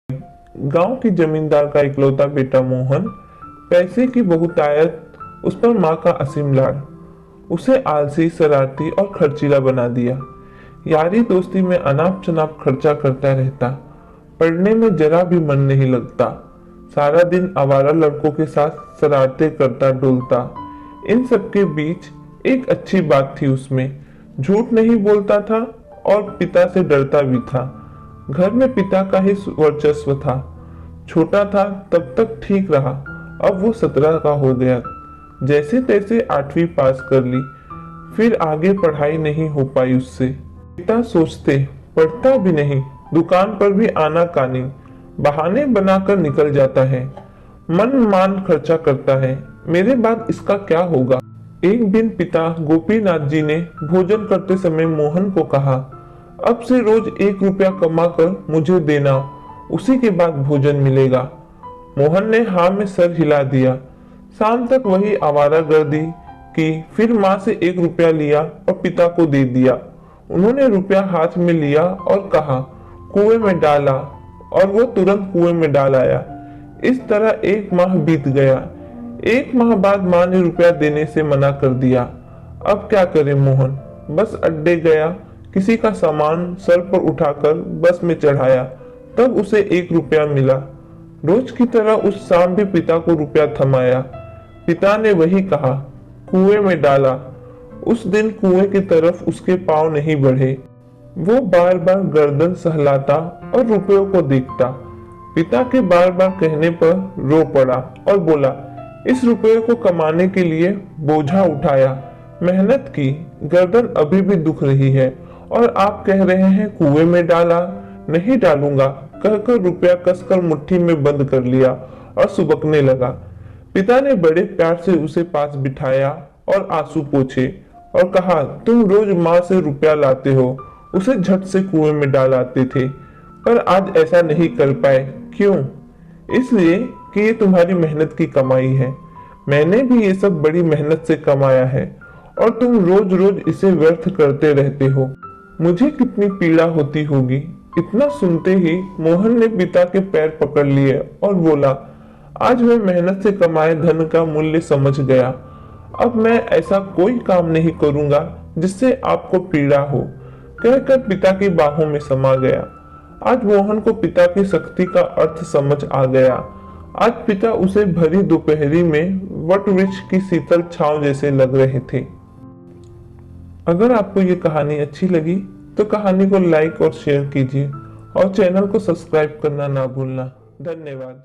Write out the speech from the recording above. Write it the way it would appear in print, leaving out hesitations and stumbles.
गांव की जमींदार का इकलौता बेटा मोहन, पैसे की बहुतायत, उस पर माँ का असीम लाड, उसे आलसी, शरारती और खर्चीला बना दिया। यारी दोस्ती में अनाप शनाप खर्चा करता रहता, पढ़ने में जरा भी मन नहीं लगता, सारा दिन आवारा लड़कों के साथ शरारतें करता डोलता। इन सब के बीच एक अच्छी बात थी उसमें, झूठ नहीं बोलता था और पिता से डरता भी था। घर में पिता का ही वर्चस्व था। छोटा था तब तक ठीक रहा, अब वो 17 का हो गया। जैसे तैसे 8वीं पास कर ली, फिर आगे पढ़ाई नहीं हो पाई उससे। पिता सोचते, पढ़ता भी नहीं, दुकान पर भी आना कानी, बहाने बनाकर निकल जाता है, मन मान खर्चा करता है, मेरे बाद इसका क्या होगा। एक दिन पिता गोपीनाथ जी ने भोजन करते समय मोहन को कहा, अब से रोज 1 रुपया कमा कर मुझे देना, उसी के बाद भोजन मिलेगा। मोहन ने हाँ में सर हिला दिया। शाम तक वही आवारागर्दी की, फिर माँ से 1 रुपया लिया और पिता को दे दिया। उन्होंने रुपया हाथ में लिया और कहा, कुएं में डाला, और वो तुरंत कुएं में डाल आया। इस तरह 1 माह बीत गया। 1 माह बाद माँ ने रुपया देने से मना कर दिया। अब क्या करे मोहन, बस अड्डे गया, किसी का सामान सर पर उठाकर बस में चढ़ाया, तब उसे 1 रुपया मिला। रोज की तरह उस शाम भी पिता को रुपया थमाया। पिता ने वही कहा, कुएं में डाला। उस दिन कुएं की तरफ उसके पांव नहीं बढ़े। वो बार बार गर्दन सहलाता और रुपयों को देखता। पिता के बार बार कहने पर रो पड़ा और बोला, इस रुपये को कमाने के लिए बोझा उठाया, मेहनत की, गर्दन अभी भी दुख रही है, और आप कह रहे हैं कुएं में डाला। नहीं डालूंगा, कहकर रुपया कसकर मुट्ठी में बंद कर लिया और सुबकने लगा। पिता ने बड़े प्यार से उसे पास बिठाया और आंसू पोंछे और कहा, तुम रोज माँ से रुपया लाते हो, उसे झट से कुएं में डाल आते थे, पर आज ऐसा नहीं कर पाए। क्यों? इसलिए कि ये तुम्हारी मेहनत की कमाई है। मैंने भी ये सब बड़ी मेहनत से कमाया है, और तुम रोज रोज इसे व्यर्थ करते रहते हो। मुझे कितनी पीड़ा होती होगी। इतना सुनते ही मोहन ने पिता के पैर पकड़ लिए और बोला, आज मैं मेहनत से कमाए धन का मूल्य समझ गया। अब मैं ऐसा कोई काम नहीं करूंगा जिससे आपको पीड़ा हो, कहकर पिता की बाहों में समा गया। आज मोहन को पिता की शक्ति का अर्थ समझ आ गया। आज पिता उसे भरी दोपहरी में वट वृक्ष की शीतल छांव जैसे लग रहे थे। अगर आपको ये कहानी अच्छी लगी तो कहानी को लाइक और शेयर कीजिए, और चैनल को सब्सक्राइब करना ना भूलना। धन्यवाद।